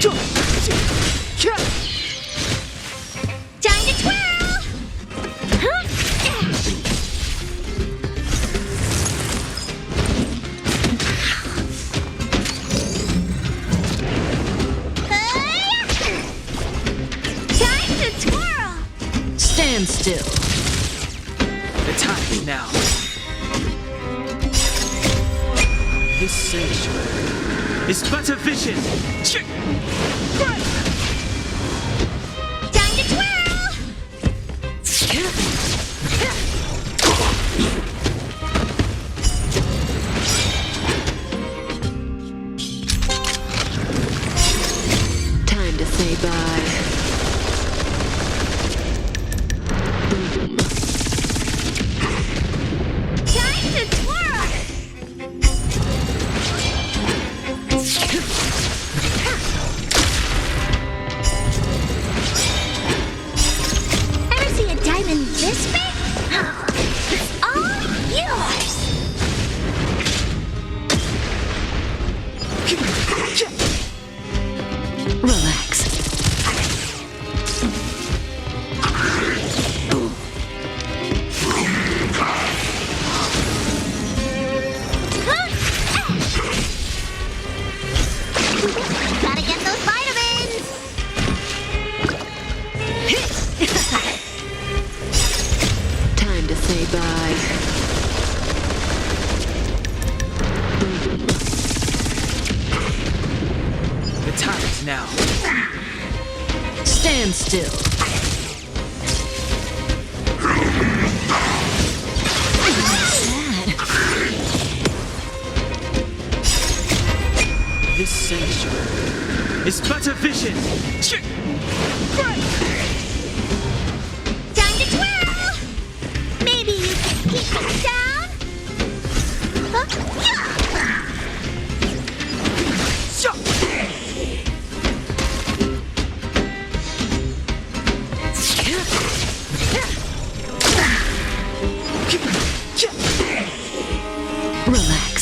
Time to twirl! Huh? Time to twirl! Stand still. The time is now. This sanctuary is but a vision. Time to twirl! Time to say bye. Time to twirl! Ever see a diamond this big? It's all yours! Relax. Gotta get those vitamins! Time to say bye. The time is now. Stand still. This sanctuary is but a vision. Time to twirl! Maybe you can keep it down? Relax.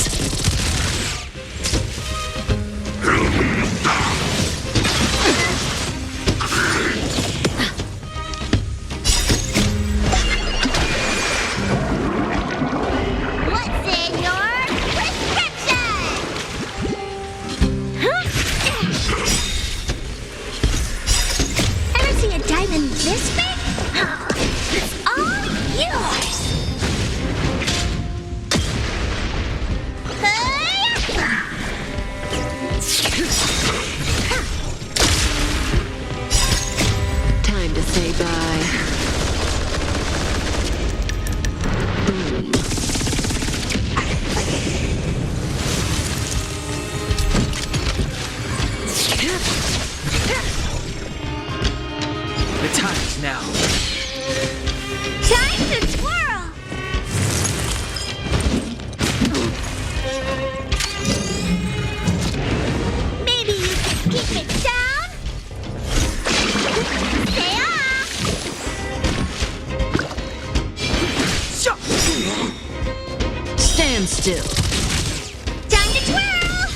What's in your prescription? Ever see a diamond this big? It's all yours! Time to say bye. The time is now. Time to twirl! Maybe you can keep it down? Stay off! Stand still. Time to twirl!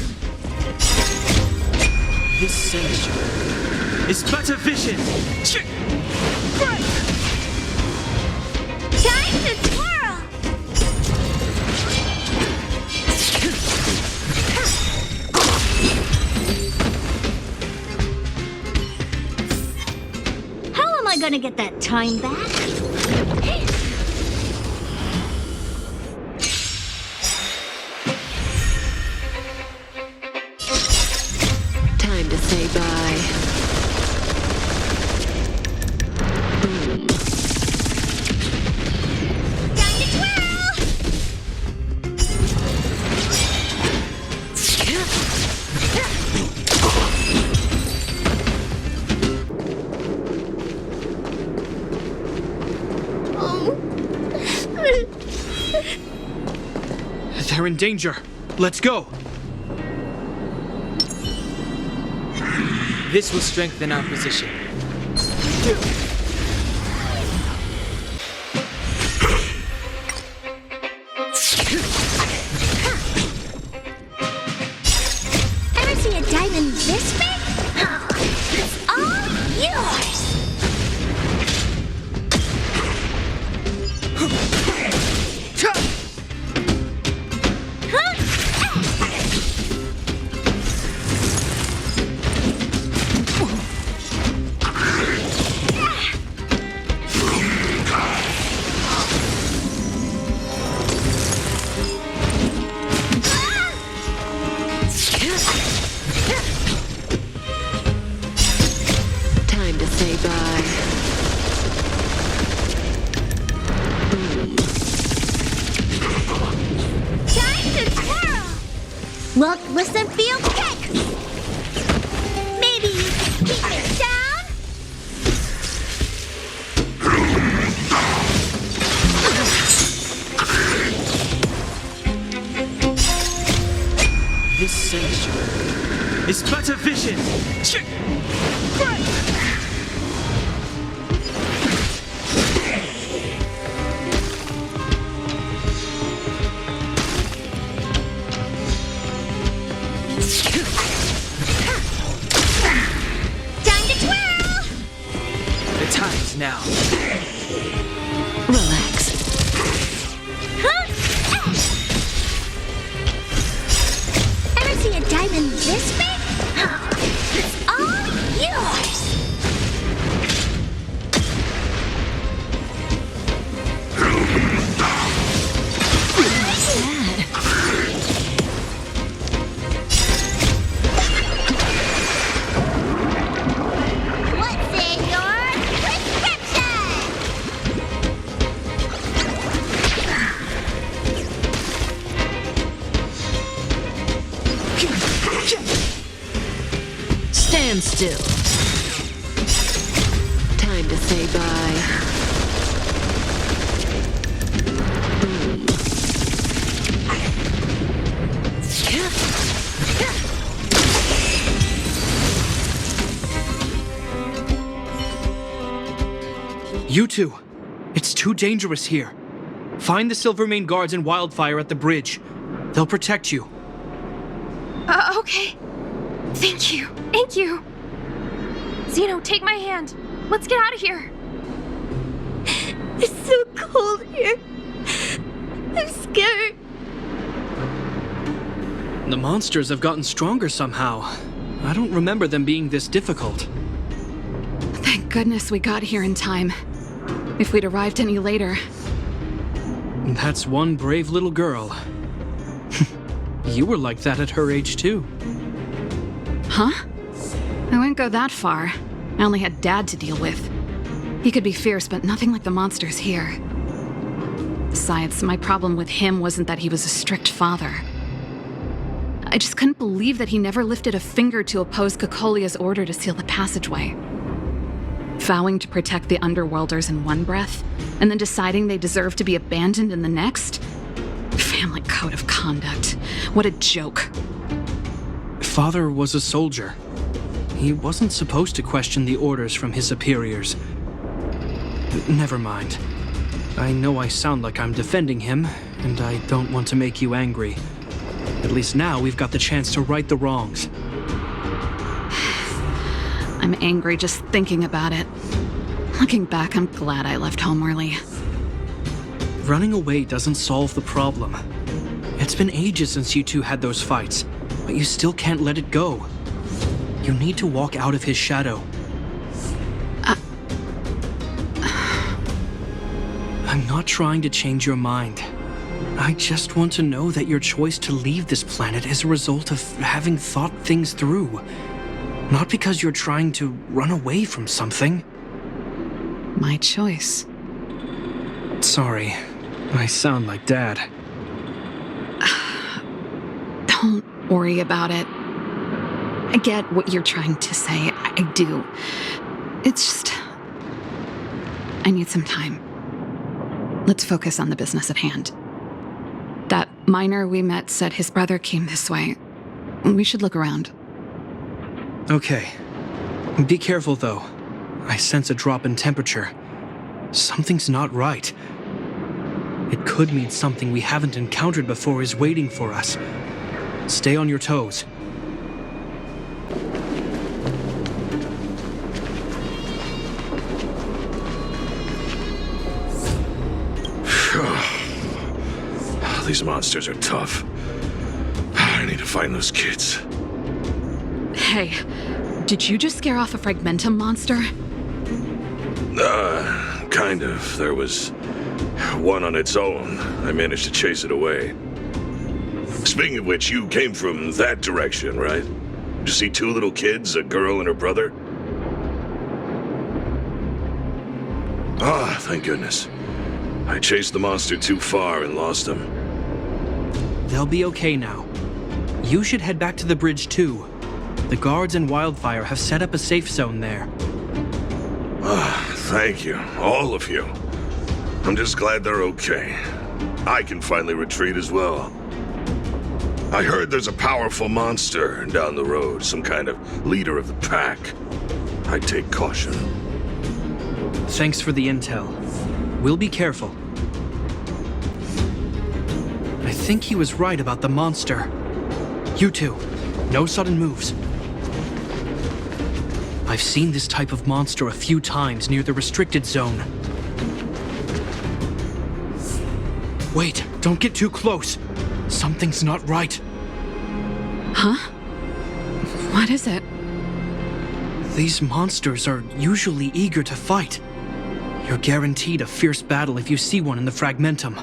This sanctuary is but a vision. Time to twirl! How am I gonna get that time back? Time to say bye. Time to twirl! They're in danger. Let's go. This will strengthen our position. Ever see a diamond this big? say bye. Time to twirl! Look, listen, feel, kick! Maybe you can keep it down? This sanctuary is but a vision. Time to twirl! The time's now. Relax. Huh? Ever see a diamond this big? It's all yours! What's in your prescription? Stand still. Time to say bye. You two, it's too dangerous here. Find the Silvermane guards and Wildfire at the bridge. They'll protect you. Okay. Thank you. Thank you. Zeno, take my hand. Let's get out of here. It's so cold here. I'm scared. The monsters have gotten stronger somehow. I don't remember them being this difficult. Thank goodness we got here in time. If we'd arrived any later. That's one brave little girl. You were like that at her age too. Huh? I wouldn't go that far. I only had Dad to deal with. He could be fierce, but nothing like the monsters here. Besides, my problem with him wasn't that he was a strict father. I just couldn't believe that he never lifted a finger to oppose Cocolia's order to seal the passageway. Vowing to protect the Underworlders in one breath, and then deciding they deserve to be abandoned in the next? Family code of conduct. What a joke. Father was a soldier. He wasn't supposed to question the orders from his superiors. Never mind. I know I sound like I'm defending him, and I don't want to make you angry. At least now we've got the chance to right the wrongs. I'm angry just thinking about it. Looking back, I'm glad I left home early. Running away doesn't solve the problem. It's been ages since you two had those fights, but you still can't let it go. You need to walk out of his shadow. I'm not trying to change your mind. I just want to know that your choice to leave this planet is a result of having thought things through. Not because you're trying to run away from something. My choice. Sorry, I sound like Dad. Don't worry about it. I get what you're trying to say. I do. It's just... I need some time. Let's focus on the business at hand. That miner we met said his brother came this way. We should look around. Okay. Be careful, though. I sense a drop in temperature. Something's not right. It could mean something we haven't encountered before is waiting for us. Stay on your toes. These monsters are tough. I need to find those kids. Hey, did you just scare off a Fragmentum monster? Kind of. There was one on its own. I managed to chase it away. Speaking of which, you came from that direction, right? Did you see two little kids, a girl and her brother? Ah, thank goodness. I chased the monster too far and lost him. They'll be okay now. You should head back to the bridge too. The guards and Wildfire have set up a safe zone there. Ah, thank you, all of you. I'm just glad they're okay. I can finally retreat as well. I heard there's a powerful monster down the road, some kind of leader of the pack. I take caution. Thanks for the intel. We'll be careful. I think he was right about the monster. You two, no sudden moves. I've seen this type of monster a few times near the restricted zone. Wait, don't get too close. Something's not right. Huh? What is it? These monsters are usually eager to fight. You're guaranteed a fierce battle if you see one in the Fragmentum.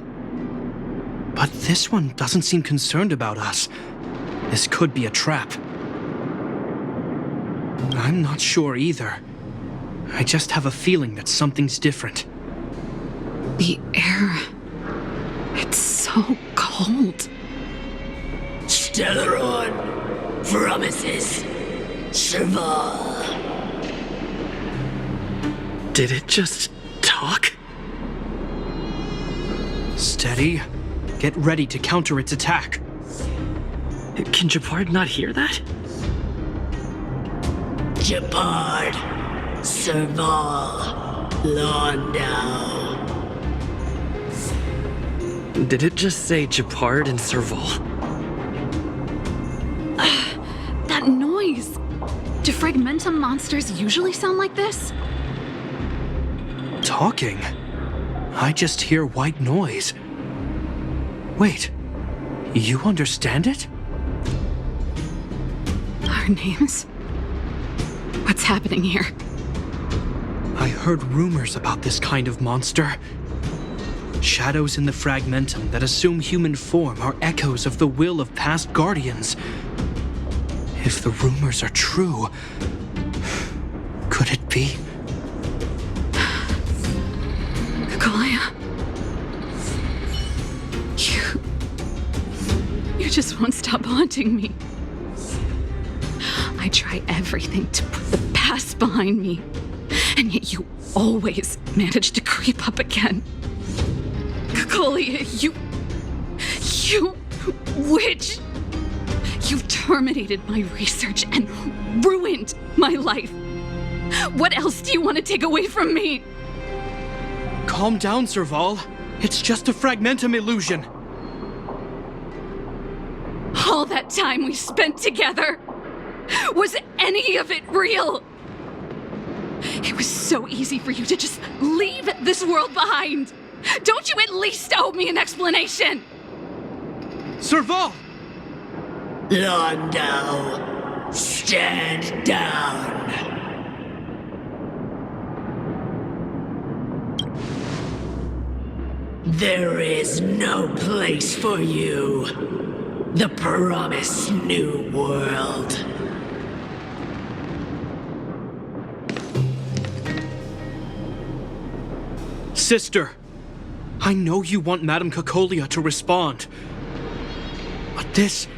But this one doesn't seem concerned about us. This could be a trap. I'm not sure either. I just have a feeling that something's different. The air... It's so cold. Stellaron promises Serval. Did it just talk? Steady. Get ready to counter its attack. Can Japard not hear that? Japard, Serval, Londau. Did it just say Japard and Serval? That noise! Do Fragmentum monsters usually sound like this? Talking? I just hear white noise. Wait, you understand it? Our names? What's happening here? I heard rumors about this kind of monster. Shadows in the Fragmentum that assume human form are echoes of the will of past guardians. If the rumors are true, could it be? Kokolia? You just won't stop haunting me. I try everything to put the past behind me, and yet you always manage to creep up again. Kokolia, you witch! You've terminated my research and ruined my life. What else do you want to take away from me? Calm down, Serval. It's just a Fragmentum illusion. All that time we spent together, was any of it real? It was so easy for you to just leave this world behind. Don't you at least owe me an explanation? Serval! Londau, stand down. There is no place for you. The promised new world. Sister, I know you want Madame Kokolia to respond. But this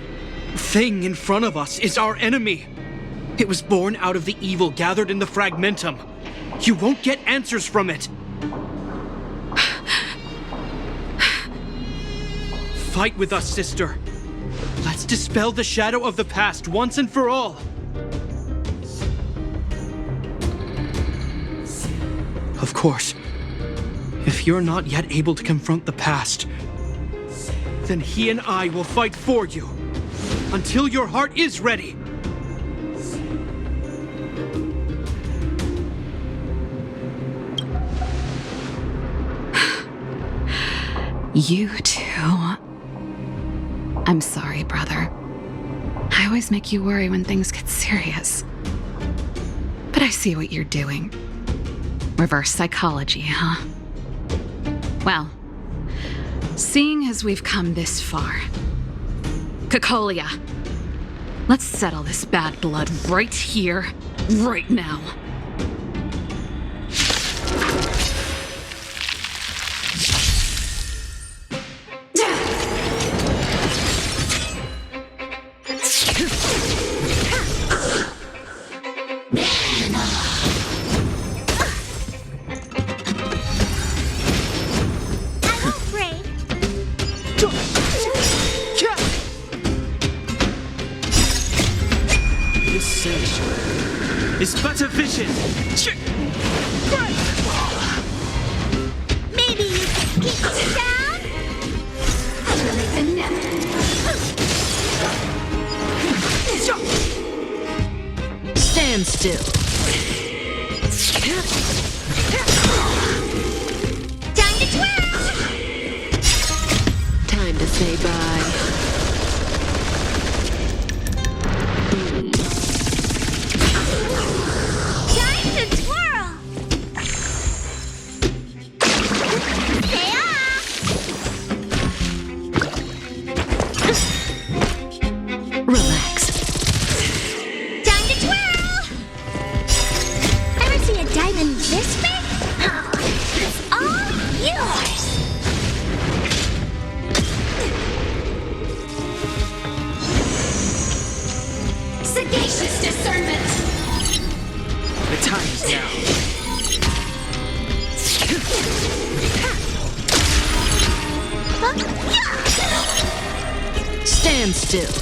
thing in front of us is our enemy. It was born out of the evil gathered in the Fragmentum. You won't get answers from it. Fight with us, sister. Let's dispel the shadow of the past once and for all. Of course, if you're not yet able to confront the past, then he and I will fight for you until your heart is ready. You too. I'm sorry, brother. I always make you worry when things get serious. But I see what you're doing. Reverse psychology, huh? Well, seeing as we've come this far, Kokolia, let's settle this bad blood right here, right now. is but a vision. Maybe you can keep it down? Stand still. Time to twirl! Time to say bye. Time to twirl! Stay off! Relax. Time to twirl! Ever see a diamond this big? It's all yours! Sagacious discernment! The time is now. Stand still.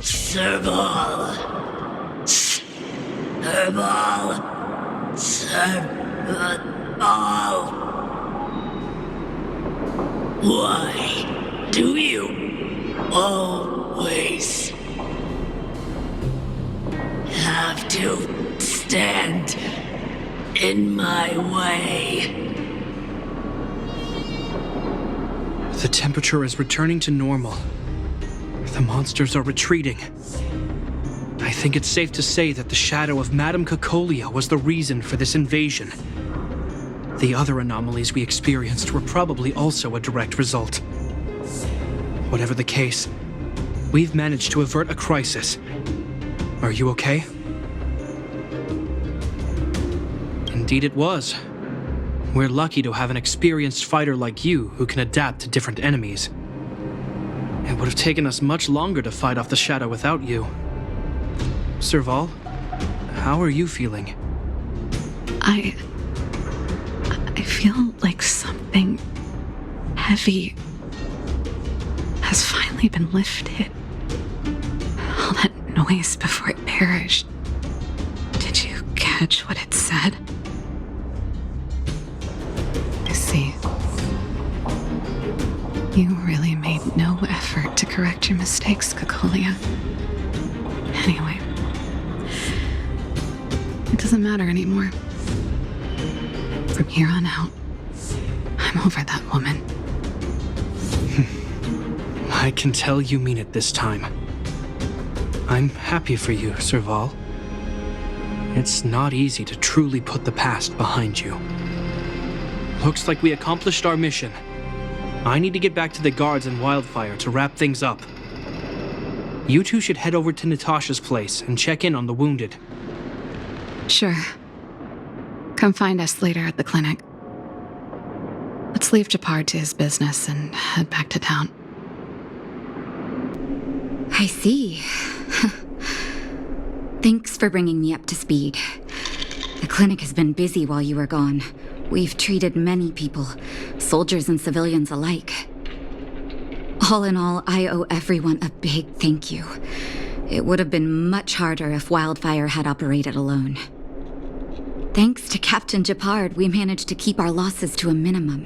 Serval. Serval. Serval. Why do you always have to stand in my way? The temperature is returning to normal. The monsters are retreating. I think it's safe to say that the shadow of Madame Cocolia was the reason for this invasion. The other anomalies we experienced were probably also a direct result. Whatever the case, we've managed to avert a crisis. Are you okay? Indeed it was. We're lucky to have an experienced fighter like you who can adapt to different enemies. It would have taken us much longer to fight off the shadow without you. Serval, how are you feeling? I feel like something heavy has finally been lifted. All that noise before it perished. Did you catch what it said? I see. You really made no effort to correct your mistakes, Cocolia. Anyway, it doesn't matter anymore. From here on out, I'm over that woman. I can tell you mean it this time. I'm happy for you, Serval. It's not easy to truly put the past behind you. Looks like we accomplished our mission. I need to get back to the guards and Wildfire to wrap things up. You two should head over to Natasha's place and check in on the wounded. Sure. Come find us later at the clinic. Let's leave Japar to his business and head back to town. I see. Thanks for bringing me up to speed. The clinic has been busy while you were gone. We've treated many people, soldiers and civilians alike. All in all, I owe everyone a big thank you. It would have been much harder if Wildfire had operated alone. Thanks to Captain Japard, we managed to keep our losses to a minimum.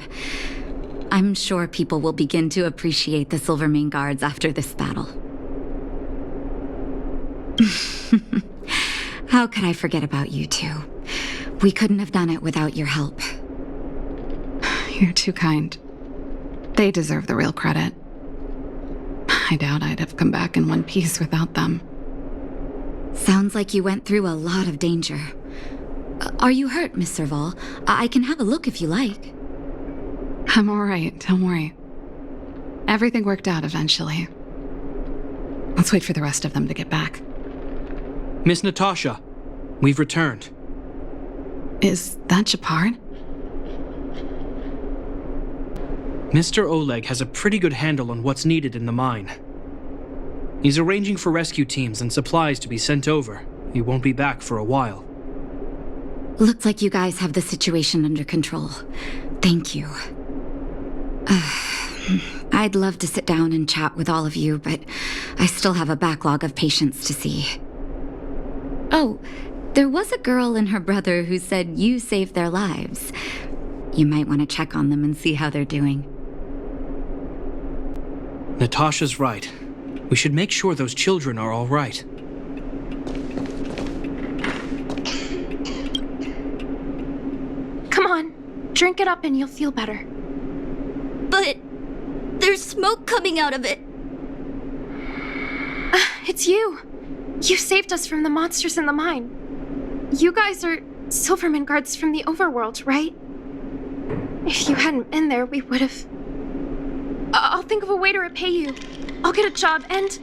I'm sure people will begin to appreciate the Silvermane Guards after this battle. How could I forget about you two? We couldn't have done it without your help. You're too kind. They deserve the real credit. I doubt I'd have come back in one piece without them. Sounds like you went through a lot of danger. Are you hurt, Miss Serval? I can have a look if you like. I'm all right, don't worry. Everything worked out eventually. Let's wait for the rest of them to get back. Miss Natasha, we've returned. Is that Japard? Mr. Oleg has a pretty good handle on what's needed in the mine. He's arranging for rescue teams and supplies to be sent over. He won't be back for a while. Looks like you guys have the situation under control. Thank you. I'd love to sit down and chat with all of you, but I still have a backlog of patients to see. Oh, there was a girl and her brother who said you saved their lives. You might want to check on them and see how they're doing. Natasha's right. We should make sure those children are all right. Come on, drink it up and you'll feel better. But there's smoke coming out of it. It's you. You saved us from the monsters in the mine. You guys are Silverman guards from the overworld, right? If you hadn't been there, we would have... I'll think of a way to repay you. I'll get a job and...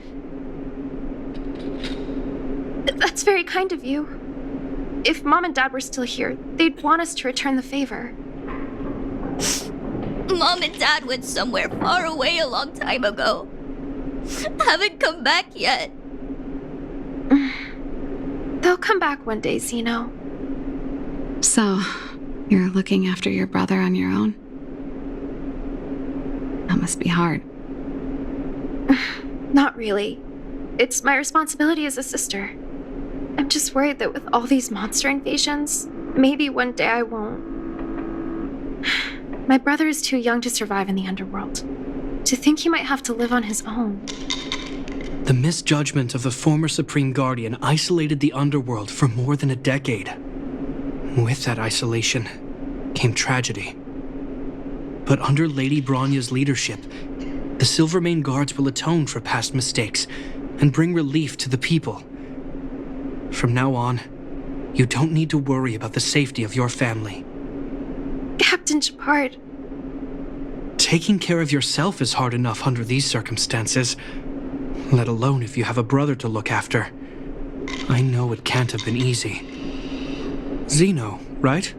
That's very kind of you. If Mom and Dad were still here, they'd want us to return the favor. Mom and Dad went somewhere far away a long time ago. Haven't come back yet. They'll come back one day, Zeno. So, you're looking after your brother on your own? That must be hard. Not really. It's my responsibility as a sister. I'm just worried that with all these monster invasions, maybe one day I won't. My brother is too young to survive in the underworld. To think he might have to live on his own. The misjudgment of the former Supreme Guardian isolated the underworld for more than a decade. With that isolation came tragedy. But under Lady Bronya's leadership, the Silvermane Guards will atone for past mistakes and bring relief to the people. From now on, you don't need to worry about the safety of your family. Captain Shepard. Taking care of yourself is hard enough under these circumstances, let alone if you have a brother to look after. I know it can't have been easy. Zeno, right?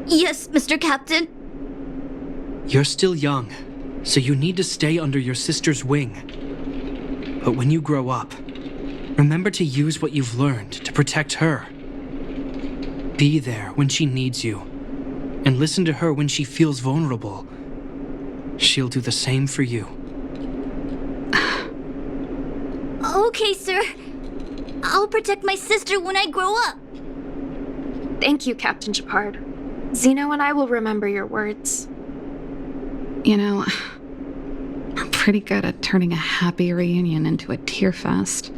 Yes, Mr. Captain. You're still young, so you need to stay under your sister's wing. But when you grow up, remember to use what you've learned to protect her. Be there when she needs you, and listen to her when she feels vulnerable. She'll do the same for you. Okay, sir. I'll protect my sister when I grow up. Thank you, Captain Shepard. Zeno and I will remember your words. You know, I'm pretty good at turning a happy reunion into a tear fest.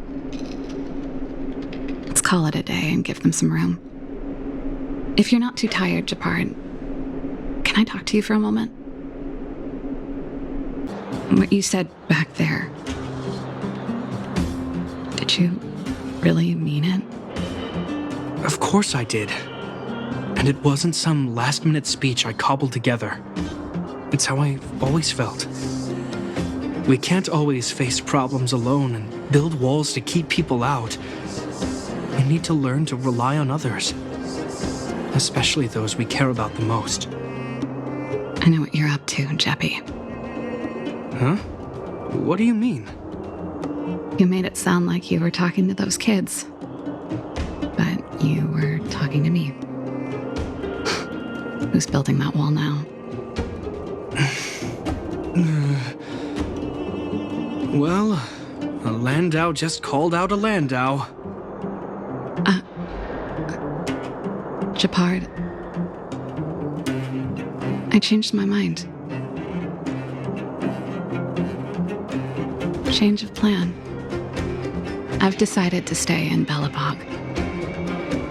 Let's call it a day and give them some room. If you're not too tired, Shepard, can I talk to you for a moment? What you said back there, did you really mean it? Of course I did. And it wasn't some last-minute speech I cobbled together. It's how I've always felt. We can't always face problems alone and build walls to keep people out. We need to learn to rely on others, especially those we care about the most. I know what you're up to, Jeppy. Huh? What do you mean? You made it sound like you were talking to those kids. But you were talking to me. Who's building that wall now? Well, a Landau just called out a Landau. Shepard. I changed my mind. Change of plan. I've decided to stay in Belobog.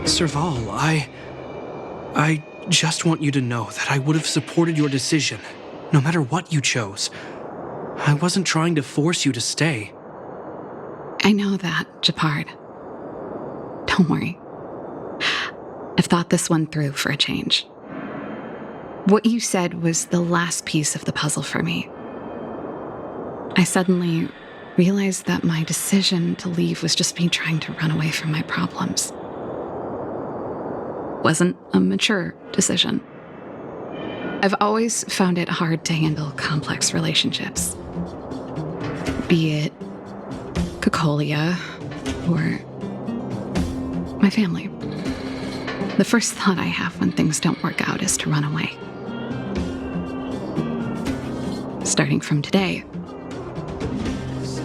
Serval, I just want you to know that I would have supported your decision, no matter what you chose. I wasn't trying to force you to stay. I know that, Shepard. Don't worry. I've thought this one through for a change. What you said was the last piece of the puzzle for me. I suddenly realized that my decision to leave was just me trying to run away from my problems. Wasn't a mature decision. I've always found it hard to handle complex relationships. Be it Cocolia or my family. The first thought I have when things don't work out is to run away. starting from today,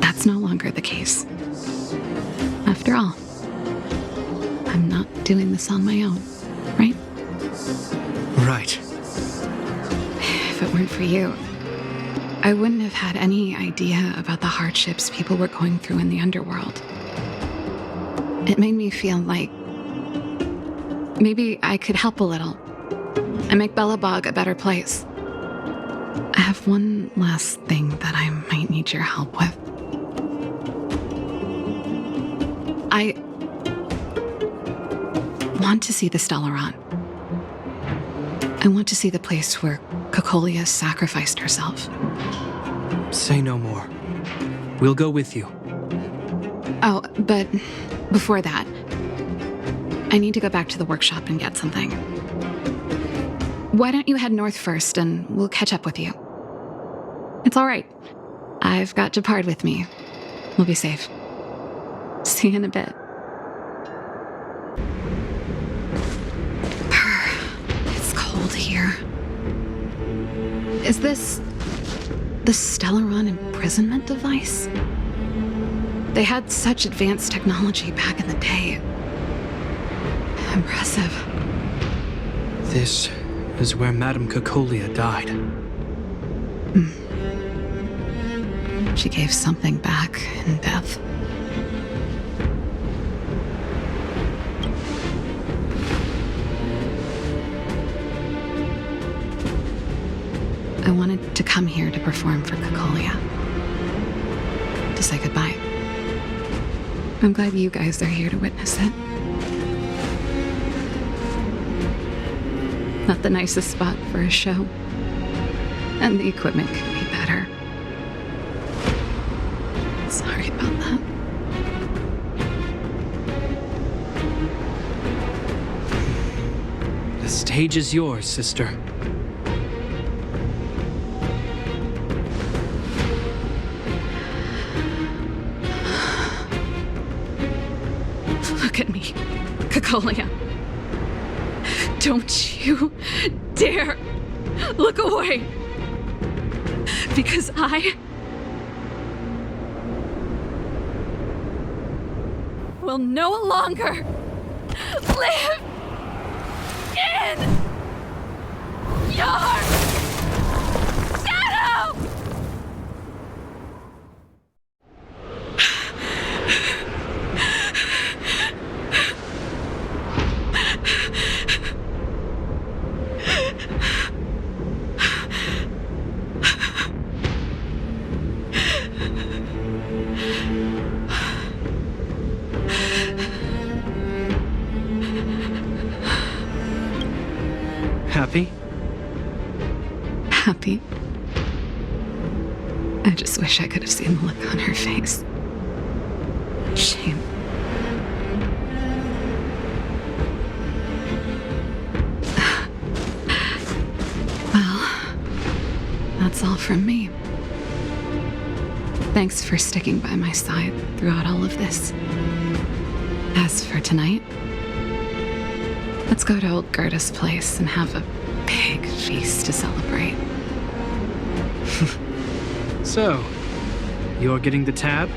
that's no longer the case. After all, I'm not doing this on my own, right? Right. If it weren't for you, I wouldn't have had any idea about the hardships people were going through in the underworld. It made me feel like maybe I could help a little and make Belobog a better place. I have one last thing that I might need your help with. I want to see the Stellaron. I want to see the place where Cocolia sacrificed herself. Say no more. We'll go with you. Oh, but before that, I need to go back to the workshop and get something. Why don't you head north first and we'll catch up with you? It's all right. I've got Japard with me. We'll be safe. See you in a bit. It's cold here. Is this the Stellaron imprisonment device? They had such advanced technology back in the day. Impressive. This is where Madame Cocolia died. She gave something back in death. I wanted to come here to perform for Cocolia. To say goodbye. I'm glad you guys are here to witness it. Not the nicest spot for a show. And the equipment could be better. Sorry about that. The stage is yours, sister. Look at me, Cocolia. Don't you dare look away. Because I will no longer live in your shadow! Happy? Happy. I just wish I could have seen the look on her face. Shame. Well, that's all from me. Thanks for sticking by my side throughout all of this. As for tonight, let's go to old Gerda's place and have a big feast to celebrate. So, you're getting the tab?